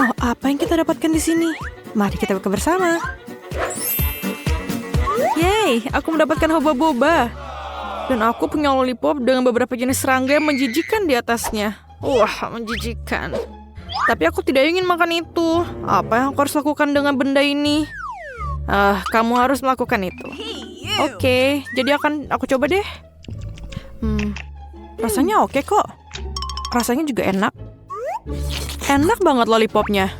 Oh, apa yang kita dapatkan di sini? Mari kita buka bersama. Yeay, aku mendapatkan hoba-boba. Dan aku punya lollipop dengan beberapa jenis serangga yang menjijikan di atasnya. Wah, menjijikan. Tapi aku tidak ingin makan itu. Apa yang aku harus lakukan dengan benda ini? Kamu harus melakukan itu. Oke, jadi aku coba deh. Rasanya oke kok. Rasanya juga enak. Enak banget lollipopnya.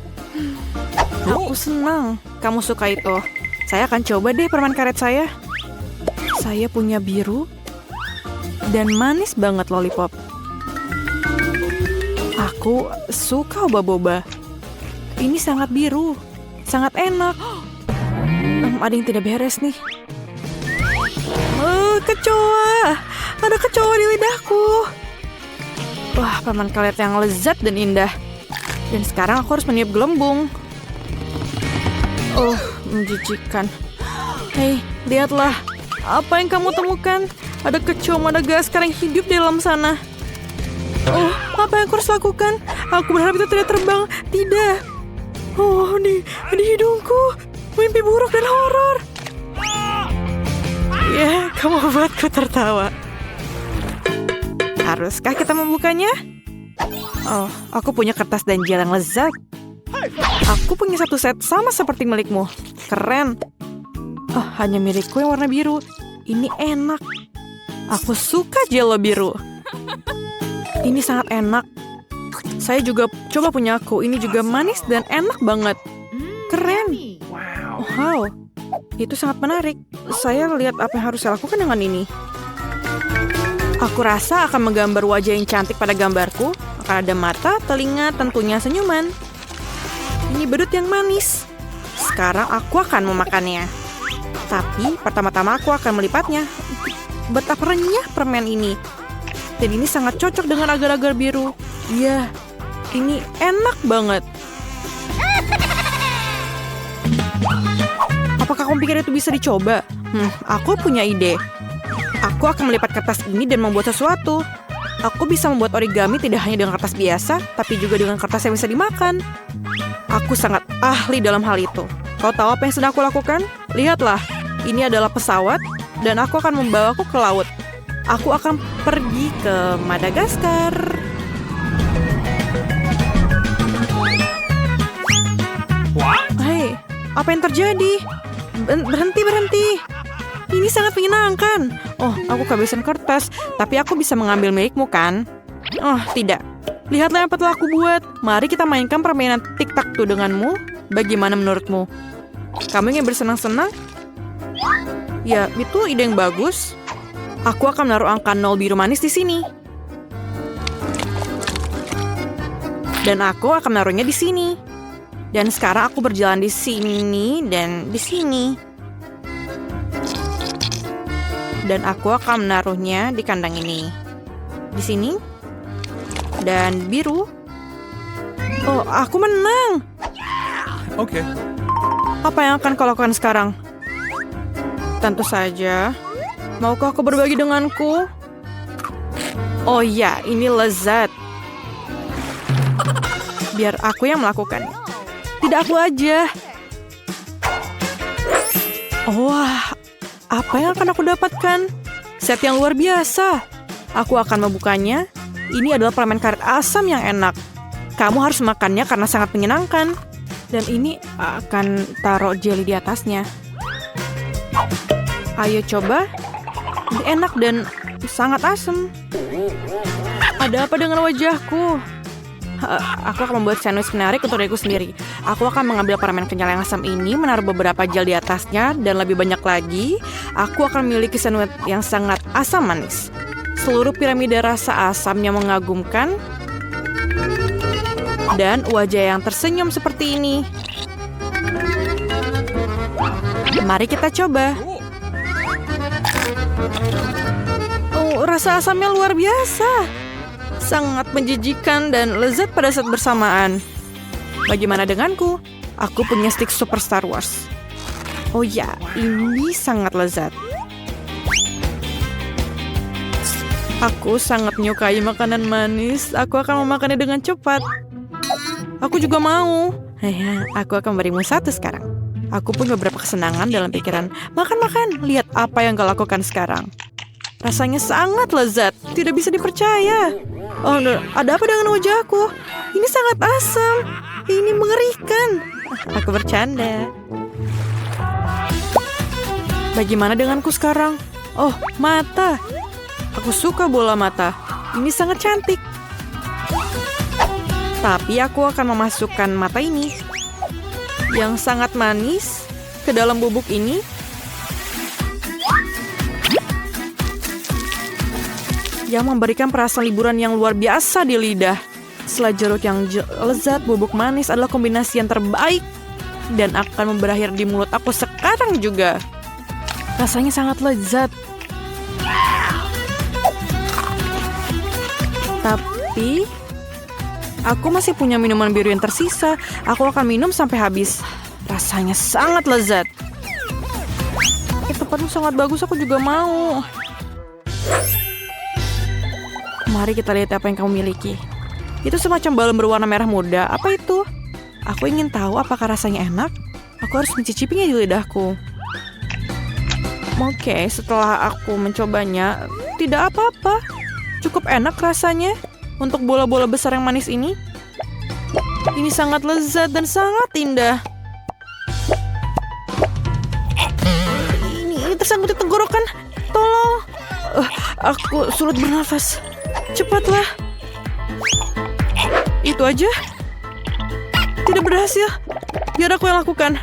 Aku senang kamu suka itu. Saya akan coba deh permen karet saya. Saya punya biru dan manis banget lollipop. Aku suka boba-boba. Ini sangat biru, sangat enak. Ada yang tidak beres nih. Kecoa. Ada kecoa di lidahku. Wah, permen karet yang lezat dan indah. Dan sekarang aku harus meniup gelembung. Oh, menjijikan. Hei, lihatlah. Apa yang kamu temukan? Ada kecoa Madagaskar yang hidup di dalam sana. Oh, apa yang aku harus lakukan? Aku berharap itu tidak terbang. Tidak. Oh, di hidungku. Mimpi buruk dan horor. Ya, kamu buatku tertawa. Haruskah kita membukanya? Oh, aku punya kertas dan gel yang lezat. Aku punya satu set sama seperti milikmu. Keren. Oh, hanya milikku yang warna biru. Ini enak. Aku suka jelo biru. Ini sangat enak. Saya juga coba punya aku. Ini juga manis dan enak banget. Keren. Wow. Itu sangat menarik. Saya lihat apa yang harus saya lakukan dengan ini. Aku rasa akan menggambar wajah yang cantik pada gambarku. Akan ada mata, telinga, tentunya senyuman. Ini bedut yang manis. Sekarang aku akan memakannya. Tapi pertama-tama aku akan melipatnya. Betapa renyah permen ini. Dan ini sangat cocok dengan agar-agar biru. Iya, ini enak banget. Apakah kamu pikir itu bisa dicoba? Aku punya ide. Aku akan melipat kertas ini dan membuat sesuatu. Aku bisa membuat origami tidak hanya dengan kertas biasa, tapi juga dengan kertas yang bisa dimakan. Aku sangat ahli dalam hal itu. Kau tahu apa yang sedang aku lakukan? Lihatlah, ini adalah pesawat dan aku akan membawaku ke laut. Aku akan pergi ke Madagaskar. Hei, apa yang terjadi? Berhenti. Ini sangat menyenangkan. Oh, aku kehabisan kertas, tapi aku bisa mengambil milikmu kan? Oh, tidak. Lihatlah apa telah aku buat. Mari kita mainkan permainan tic-tac-toe denganmu. Bagaimana menurutmu? Kamu ingin bersenang-senang? Ya, itu ide yang bagus. Aku akan menaruh angka 0 biru manis di sini. Dan aku akan menaruhnya di sini. Dan sekarang aku berjalan di sini dan di sini. Dan aku akan menaruhnya di kandang ini. Di sini. Dan biru. Oh, aku menang. Oke. Apa yang akan kau lakukan sekarang? Tentu saja. Maukah kau berbagi denganku? Oh ya, ini lezat. Biar aku yang melakukannya. Tidak aku aja. Wah, apa yang akan aku dapatkan? Set yang luar biasa. Aku akan membukanya. Ini adalah permen karet asam yang enak. Kamu harus makannya karena sangat menyenangkan. Dan ini akan taruh jeli di atasnya. Ayo coba. Ini enak dan sangat asam. Ada apa dengan wajahku? Aku akan membuat sandwich menarik untuk diriku sendiri. Aku akan mengambil permen kenyal yang asam ini, menaruh beberapa gel di atasnya, dan lebih banyak lagi, aku akan memiliki sandwich yang sangat asam manis. Seluruh piramida rasa asam yang mengagumkan, dan wajah yang tersenyum seperti ini. Mari kita coba. Oh, rasa asamnya luar biasa. Sangat menjijikan dan lezat pada saat bersamaan. Bagaimana denganku? Aku punya stik Super Star Wars. Oh ya, ini sangat lezat. Aku sangat menyukai makanan manis. Aku akan memakannya dengan cepat. Aku juga mau. Aku akan berimu satu sekarang. Aku punya beberapa kesenangan dalam pikiran. Makan. Lihat apa yang kau lakukan sekarang. Rasanya sangat lezat. Tidak bisa dipercaya. Oh, no. Ada apa dengan wajahku? Ini sangat asam. Ini mengerikan. Aku bercanda. Bagaimana denganku sekarang? Oh, mata. Aku suka bola mata. Ini sangat cantik. Tapi aku akan memasukkan mata ini yang sangat manis ke dalam bubuk ini. Yang memberikan perasaan liburan yang luar biasa di lidah. Setelah jeruk yang lezat, bubuk manis adalah kombinasi yang terbaik. Dan akan berakhir di mulut aku sekarang juga. Rasanya sangat lezat. Tapi aku masih punya minuman biru yang tersisa. Aku akan minum sampai habis. Rasanya sangat lezat. Tempatmu sangat bagus, aku juga mau. Mari kita lihat apa yang kamu miliki. Itu semacam balon berwarna merah muda. Apa itu? Aku ingin tahu apakah rasanya enak. Aku harus mencicipinya di lidahku. Oke, setelah aku mencobanya, tidak apa-apa. Cukup enak rasanya untuk bola-bola besar yang manis ini. Ini sangat lezat dan sangat indah. Ini tersangkut di tenggorokan. Tolong. Aku sulit bernafas. Cepatlah. Itu aja. Tidak berhasil. Biar aku yang lakukan.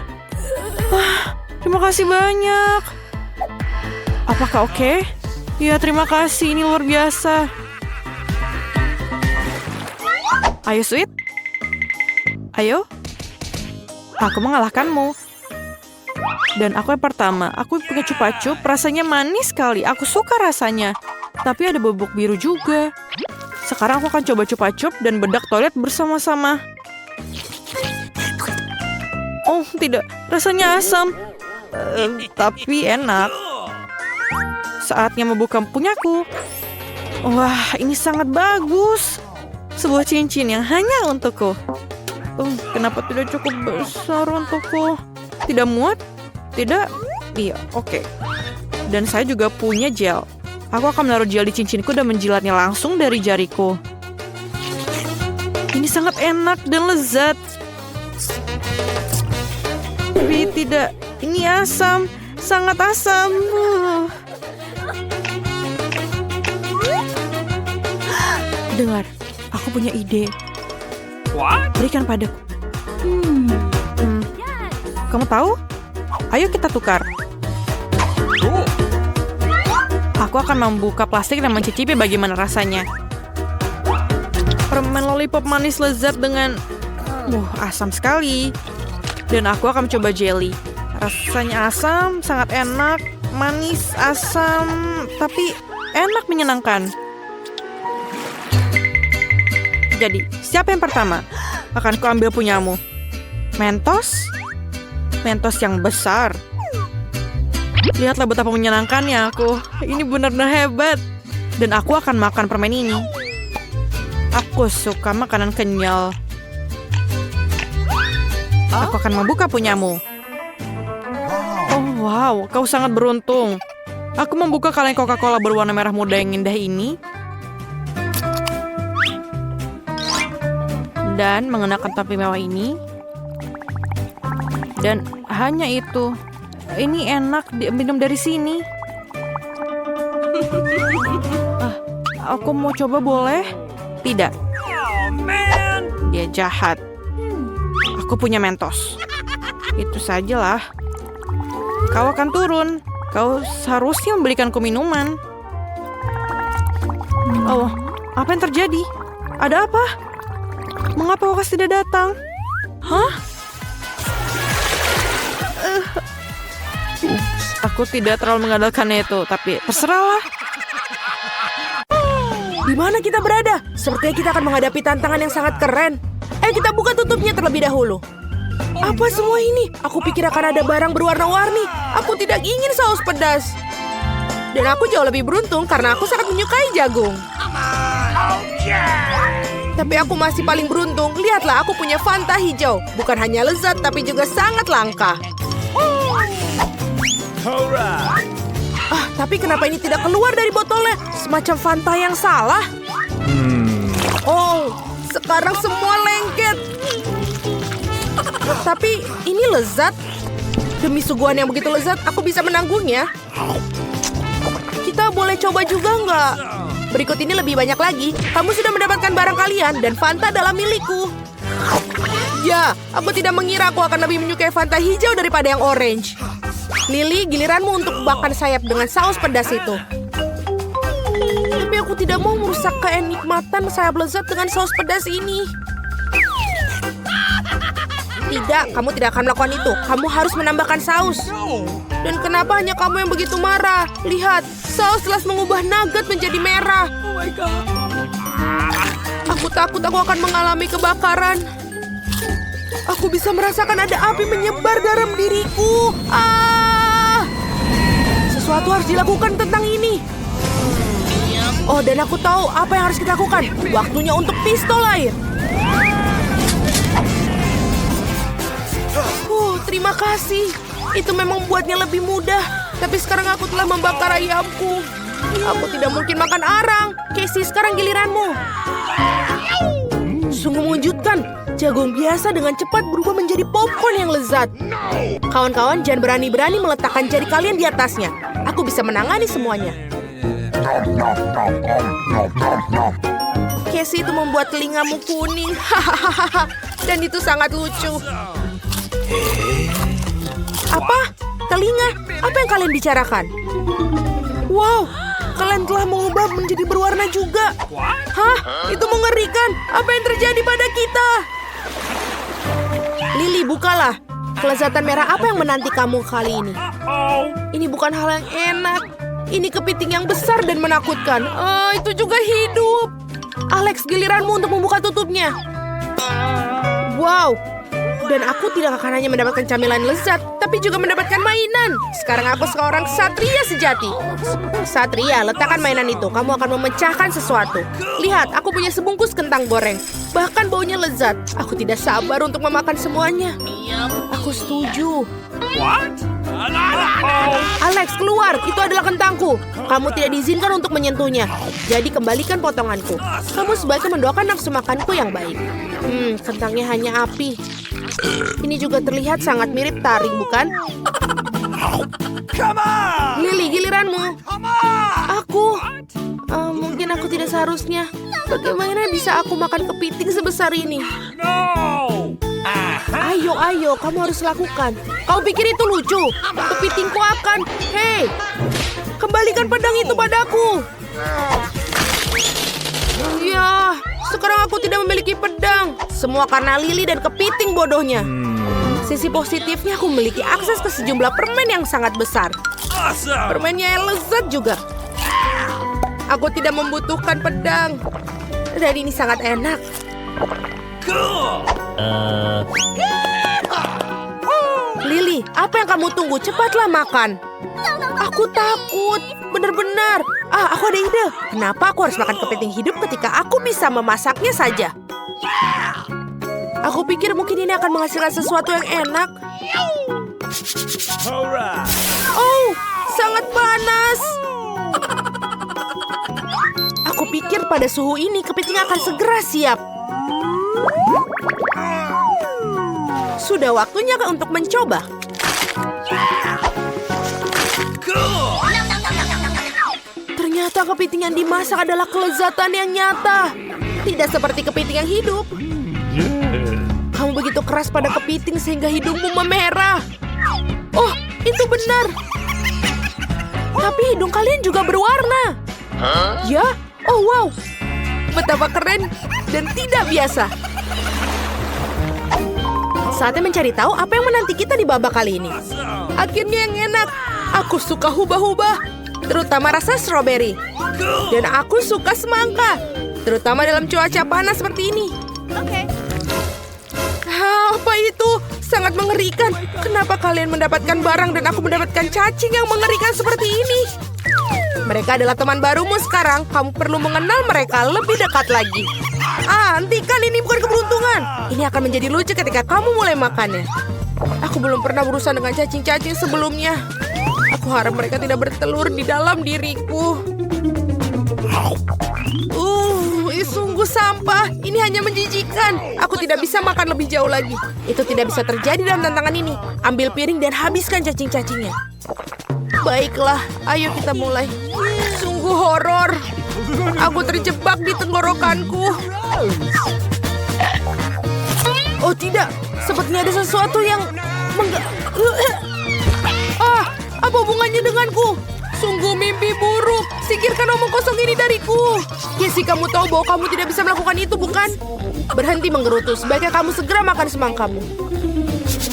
Terima kasih banyak. Apakah oke? Ya, terima kasih. Ini luar biasa. Ayo, Sweet. Ayo. Aku mengalahkanmu. Dan aku yang pertama. Aku punya cupa-cup. Rasanya manis sekali. Aku suka rasanya. Tapi ada bubuk biru juga. Sekarang aku akan coba cupa-cup dan bedak toilet bersama-sama. Oh, tidak. Rasanya asam. Tapi enak. Saatnya membuka punyaku. Wah, ini sangat bagus. Sebuah cincin yang hanya untukku. Kenapa tidak cukup besar untukku? Tidak muat? Tidak? Iya, oke. Dan saya juga punya gel. Aku akan menaruh gel di cincinku dan menjilatnya langsung dari jariku. Ini sangat enak dan lezat. Tapi tidak, ini asam. Sangat asam. Dengar, aku punya ide. Berikan padaku. Kamu tahu? Ayo kita tukar. Aku akan membuka plastik dan mencicipi bagaimana rasanya. Permen lollipop manis lezat dengan asam sekali. Dan aku akan mencoba jelly. Rasanya asam, sangat enak, manis, asam, tapi enak, menyenangkan. Jadi, siapa yang pertama? Akan kuambil punyamu. Mentos? Mentos yang besar. Lihatlah betapa menyenangkannya aku. Ini benar-benar hebat. Dan aku akan makan permen ini. Aku suka makanan kenyal. Aku akan membuka punyamu. Oh wow, kau sangat beruntung. Aku membuka kaleng Coca-Cola berwarna merah muda yang indah ini. Dan mengenakan topi mewah ini. Dan hanya itu. Ini enak minum dari sini. Aku mau coba, boleh? Tidak. Dia jahat. Aku punya Mentos. Itu sajalah. Kau akan turun. Kau seharusnya membelikanku minuman. Oh, apa yang terjadi? Ada apa? Mengapa kau tidak datang? Hah? Aku tidak terlalu mengandalkan itu, tapi terserahlah. Di mana kita berada? Sepertinya kita akan menghadapi tantangan yang sangat keren. Ayo kita buka tutupnya terlebih dahulu. Apa semua ini? Aku pikir akan ada barang berwarna-warni. Aku tidak ingin saus pedas. Dan aku jauh lebih beruntung karena aku sangat menyukai jagung. Tapi aku masih paling beruntung. Lihatlah, aku punya Fanta hijau. Bukan hanya lezat, tapi juga sangat langka. Tapi kenapa ini tidak keluar dari botolnya? Semacam Fanta yang salah. Oh, sekarang semua lengket. Tapi ini lezat. Demi suguhan yang begitu lezat, aku bisa menanggungnya. Kita boleh coba juga nggak? Berikut ini lebih banyak lagi. Kamu sudah mendapatkan barang kalian dan Fanta adalah milikku. Ya, aku tidak mengira aku akan lebih menyukai Fanta hijau daripada yang orange. Lily, giliranmu untuk makan sayap dengan saus pedas itu. Tapi aku tidak mau merusak kenikmatan sayap lezat dengan saus pedas ini. Tidak, kamu tidak akan melakukan itu. Kamu harus menambahkan saus. Dan kenapa hanya kamu yang begitu marah? Lihat, saus telah mengubah nugget menjadi merah. Aku takut aku akan mengalami kebakaran. Aku bisa merasakan ada api menyebar dalam diriku. Sesuatu harus dilakukan tentang ini. Oh, dan aku tahu apa yang harus kita lakukan. Waktunya untuk pistol air. Terima kasih. Itu memang membuatnya lebih mudah. Tapi sekarang aku telah membakar ayamku. Aku tidak mungkin makan arang. Casey, sekarang giliranmu. Sungguh mengejutkan. Jagung biasa dengan cepat berubah menjadi popcorn yang lezat. Kawan-kawan, jangan berani-berani meletakkan jari kalian di atasnya. Aku bisa menangani semuanya. Casey, itu membuat telingamu kuning. Dan itu sangat lucu. Apa? Telinga? Apa yang kalian bicarakan? Wow, kalian telah mengubah menjadi berwarna juga. Hah? Itu mengerikan. Apa yang terjadi pada kita? Lily, bukalah. Kelezatan merah apa yang menanti kamu kali ini? Ini bukan hal yang enak. Ini kepiting yang besar dan menakutkan. Itu juga hidup. Alex, giliranmu untuk membuka tutupnya. Wow. Dan aku tidak akan hanya mendapatkan camilan lezat, tapi juga mendapatkan mainan. Sekarang aku seorang satria sejati. Satria, letakkan mainan itu. Kamu akan memecahkan sesuatu. Lihat, aku punya sebungkus kentang goreng. Bahkan baunya lezat. Aku tidak sabar untuk memakan semuanya. Aku setuju. Alex, keluar. Itu adalah kentangku. Kamu tidak diizinkan untuk menyentuhnya. Jadi kembalikan potonganku. Kamu sebaiknya mendoakan nafsu makanku yang baik. Kentangnya hanya api. Ini juga terlihat sangat mirip taring, bukan? Lily, giliranmu. Mungkin aku tidak seharusnya. Bagaimana bisa aku makan kepiting sebesar ini? Ayo, kamu harus lakukan. Kau pikir itu lucu? Kepitingku akan... Hei, kembalikan pedang itu padaku. Ya, sekarang aku tidak memiliki pedang. Semua karena Lily dan kepiting bodohnya. Sisi positifnya aku memiliki akses ke sejumlah permen yang sangat besar. Permennya yang lezat juga. Aku tidak membutuhkan pedang. Dan ini sangat enak. Lily, apa yang kamu tunggu? Cepatlah makan. Aku takut. Benar-benar. Aku ada ide. Kenapa aku harus makan kepiting hidup ketika aku bisa memasaknya saja? Aku pikir mungkin ini akan menghasilkan sesuatu yang enak. Oh, sangat panas. Aku pikir pada suhu ini kepiting akan segera siap. Sudah waktunya untuk mencoba. Ternyata kepiting yang dimasak adalah kelezatan yang nyata. Tidak seperti kepiting yang hidup. Kamu begitu keras pada kepiting sehingga hidungmu memerah. Oh, itu benar. Tapi hidung kalian juga berwarna. Ya? Oh, wow. Betapa keren dan tidak biasa. Saatnya mencari tahu apa yang menanti kita di babak kali ini. Akhirnya yang enak. Aku suka hubah-hubah, terutama rasa stroberi. Dan aku suka semangka, terutama dalam cuaca panas seperti ini. Apa itu? Sangat mengerikan. Kenapa kalian mendapatkan barang dan aku mendapatkan cacing yang mengerikan seperti ini? Mereka adalah teman barumu sekarang. Kamu perlu mengenal mereka lebih dekat lagi. Hentikan, ini bukan keberuntungan. Ini akan menjadi lucu ketika kamu mulai makannya. Aku belum pernah berurusan dengan cacing-cacing sebelumnya. Aku harap mereka tidak bertelur di dalam diriku. Sungguh sampah. Ini hanya menjijikkan. Aku tidak bisa makan lebih jauh lagi. Itu tidak bisa terjadi dalam tantangan ini. Ambil piring dan habiskan cacing-cacingnya. Baiklah, ayo kita mulai. Sungguh horor. Aku terjebak di tenggorokanku. Oh tidak, sepertinya ada sesuatu yang apa hubungannya denganku? Sungguh mimpi buruk. Singkirkan omong kosong ini dariku. Casey, kamu tahu bahwa kamu tidak bisa melakukan itu, bukan? Berhenti menggerutu. Sebaiknya kamu segera makan semangkamu.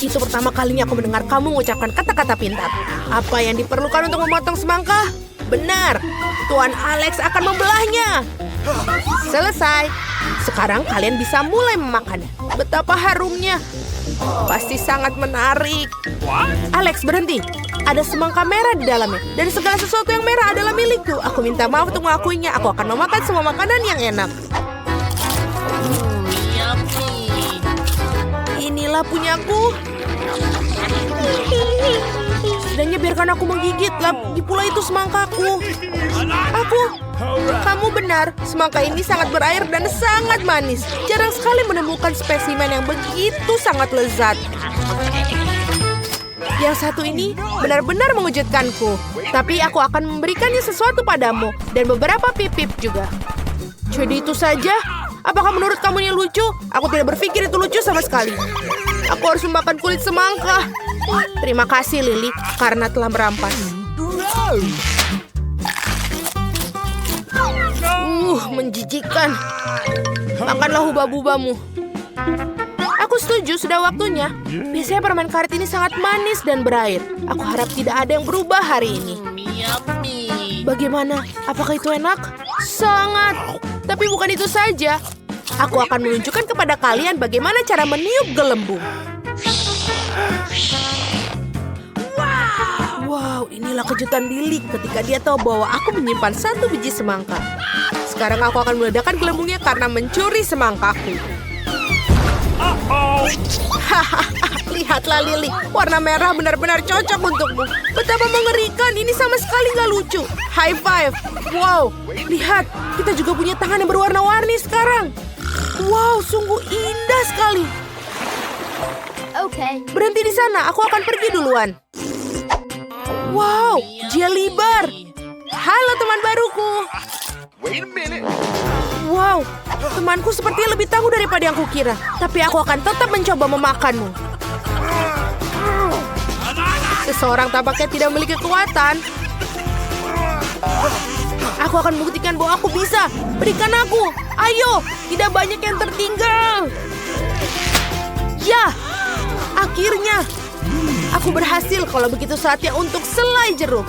Itu pertama kalinya aku mendengar kamu mengucapkan kata-kata pintar. Apa yang diperlukan untuk memotong semangka? Benar, Tuan Alex akan membelahnya. Selesai. Sekarang kalian bisa mulai memakannya. Betapa harumnya. Pasti sangat menarik. Alex, berhenti. Ada semangka merah di dalamnya. Dan segala sesuatu yang merah adalah milikku. Aku minta maaf untuk mengakuinya. Aku akan memakan semua makanan yang enak. Inilah punyaku. Setidaknya biarkan aku menggigit. Lagi pula itu semangkaku. Kamu benar. Semangka ini sangat berair dan sangat manis. Jarang sekali menemukan spesimen yang begitu sangat lezat. Yang satu ini benar-benar mengejutkanku. Tapi aku akan memberikannya sesuatu padamu. Dan beberapa pip-pip juga. Jadi itu saja? Apakah menurut kamu ini lucu? Aku tidak berpikir itu lucu sama sekali. Aku harus memakan kulit semangka. Terima kasih, Lily, karena telah merampas. Menjijikkan. Makanlah hubah-bubamu. Aku setuju, sudah waktunya. Biasanya permen karet ini sangat manis dan berair. Aku harap tidak ada yang berubah hari ini. Bagaimana? Apakah itu enak? Sangat. Tapi bukan itu saja. Aku akan menunjukkan kepada kalian bagaimana cara meniup gelembung. Wow, inilah kejutan Lily ketika dia tahu bahwa aku menyimpan 1 biji semangka. Sekarang aku akan meledakkan gelembungnya karena mencuri semangkaku. Lihatlah, Lily. Warna merah benar-benar cocok untukmu. Betapa mengerikan. Ini sama sekali nggak lucu. High five. Wow, lihat. Kita juga punya tangan yang berwarna-warni sekarang. Wow, sungguh indah sekali. Okay. Berhenti di sana. Aku akan pergi duluan. Wow, jelly bar. Halo teman baruku. Wow, temanku sepertinya lebih tangguh daripada yang kukira. Tapi aku akan tetap mencoba memakanmu. Seseorang tampaknya tidak memiliki kekuatan. Aku akan membuktikan bahwa aku bisa. Berikan aku. Ayo, tidak banyak yang tertinggal. Ya, akhirnya. Aku berhasil. Kalau begitu saatnya untuk selai jeruk.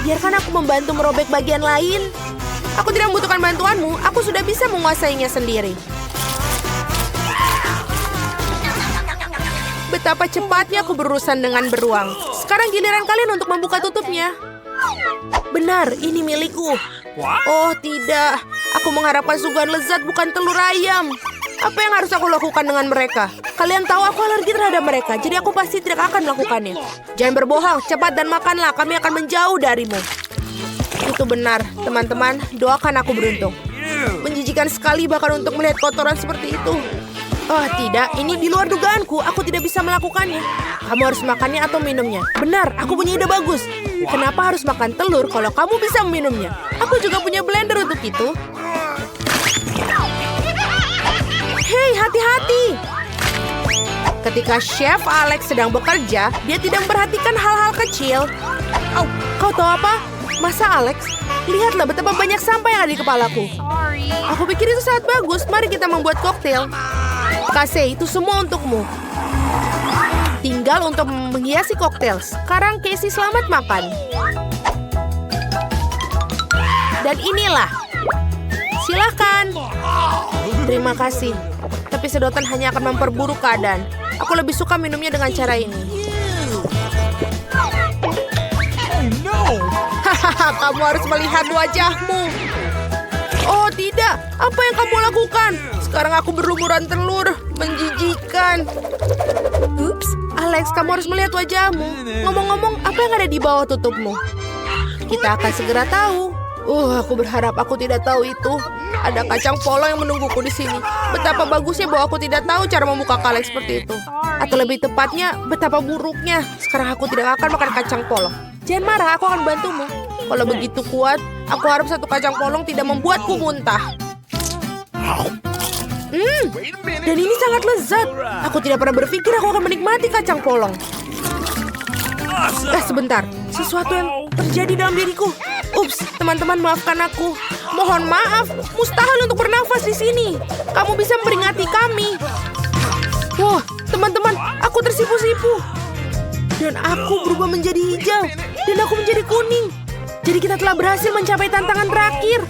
Biarkan aku membantu merobek bagian lain. Aku tidak membutuhkan bantuanmu. Aku sudah bisa menguasainya sendiri. Betapa cepatnya aku berurusan dengan beruang. Sekarang giliran kalian untuk membuka tutupnya. Benar, ini milikku. Oh tidak, aku mengharapkan suguhan lezat bukan telur ayam. Apa yang harus aku lakukan dengan mereka? Kalian tahu aku alergi terhadap mereka, jadi aku pasti tidak akan melakukannya. Jangan berbohong, cepat dan makanlah, kami akan menjauh darimu. Itu benar, teman-teman, doakan aku beruntung. Menjijikan sekali bahkan untuk melihat kotoran seperti itu. Oh tidak, ini di luar dugaanku, aku tidak bisa melakukannya. Kamu harus makannya atau minumnya. Benar, aku punya ide bagus. Kenapa harus makan telur kalau kamu bisa meminumnya? Aku juga punya blender untuk itu. Hei, hati-hati! Ketika Chef Alex sedang bekerja, dia tidak memperhatikan hal-hal kecil. Oh, kau tahu apa? Masa Alex? Lihatlah betapa banyak sampah yang ada di kepalaku. Aku pikir itu sangat bagus. Mari kita membuat koktail. Casey, itu semua untukmu. Tinggal untuk menghiasi koktail. Sekarang Casey selamat makan. Dan inilah. Silakan. Terima kasih. Tapi sedotan hanya akan memperburuk keadaan. Aku lebih suka minumnya dengan cara ini. Hahaha, kamu harus melihat wajahmu. Oh tidak, apa yang kamu lakukan? Sekarang aku berlumuran telur, menjijikan. Ups, Alex, kamu harus melihat wajahmu. Ngomong-ngomong, apa yang ada di bawah tutupmu? Kita akan segera tahu. Aku berharap aku tidak tahu itu. Ada kacang polong yang menungguku di sini. Betapa bagusnya bahwa aku tidak tahu cara membuka kaleng seperti itu. Atau lebih tepatnya, betapa buruknya. Sekarang aku tidak akan makan kacang polong. Jangan marah, aku akan bantumu. Kalau begitu kuat, aku harap satu kacang polong tidak membuatku muntah. Dan ini sangat lezat. Aku tidak pernah berpikir aku akan menikmati kacang polong. Sebentar, sesuatu yang terjadi dalam diriku. Ups, teman-teman maafkan aku. Mohon maaf, mustahil untuk bernafas di sini. Kamu bisa memperingati kami. Wah, teman-teman, aku tersipu-sipu. Dan aku berubah menjadi hijau. Dan aku menjadi kuning. Jadi kita telah berhasil mencapai tantangan terakhir.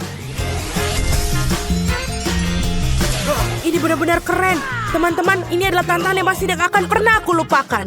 Ini benar-benar keren. Teman-teman, ini adalah tantangan yang pasti tidak akan pernah aku lupakan.